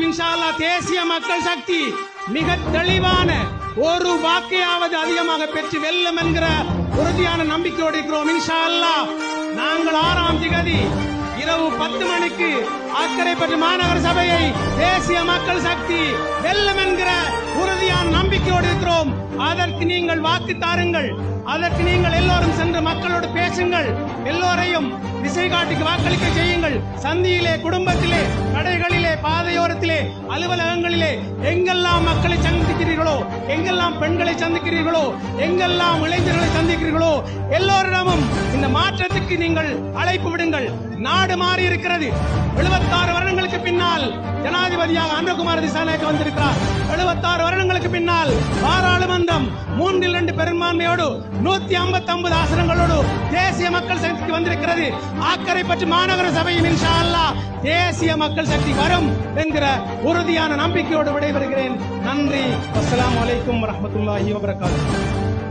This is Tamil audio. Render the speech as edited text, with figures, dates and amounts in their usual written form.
விடுகிறேன். இன்ஷா அல்லாஹ் தேசிய மக்கள் சக்தி மிக தெளிவான ஒரு வாக்கையாவது அதிகமாக பெற்று வெல்லும் என்கிற உறுதியான நம்பிக்கையோடு இருக்கிறோம். இன்ஷா அல்லாஹ் நாங்கள் 6ஆம் தேதி இரவு 10 மணிக்கு அக்கரைப்பற்று மாநகர சபையை தேசிய மக்கள் சக்தி வெல்லும் என்கிற உறுதியான நம்பிக்கையோடு இருக்கிறோம். அதற்கு நீங்கள் வாக்கு தாருங்கள். அதற்கு நீங்கள் எல்லோரும் சென்று மக்களோடு பேசுங்கள். எல்லோரையும் திசை காட்டிக்கு வாக்களிக்க செய்யுங்கள். சந்தியிலே, குடும்பத்திலே, கடைகளிலே, பாதையோரத்திலே, அலுவலகங்களிலே எங்கெல்லாம் மக்களை சந்திக்கிறீர்களோ, எங்கெல்லாம் பெண்களை சந்திக்கிறீர்களோ, எங்கெல்லாம் இளைஞர்களை சந்திக்கிறீர்களோ எல்லோரிடமும் இந்த மாற்றத்துக்கு நீங்கள் அழைப்பு விடுங்கள். நாடு மாறி இருக்கிறது. 76 வருடங்களுக்கு பின்னால் ஜனாதிபதியாக அனுரகுமார் திசாநாயக்க வந்திருக்கிறார். 76 வருடங்களுக்கு பின்னால் பாராளுமன்றம் 3/2 பெரும்பான்மையோடு 159 ஆசனங்களோடு தேசிய மக்கள் சக்திக்கு வந்திருக்கிறது. அக்கரைப்பற்று மாநகர சபையும் இன்ஷா அல்லாஹ் தேசிய மக்கள் சக்தி வரும் என்கிற உறுதியான நம்பிக்கையோடு விடைபெறுகிறேன். நன்றி. அஸ்ஸலாமு அலைக்கும் வரஹ்மத்துல்லாஹி வபரகாத்துஹு.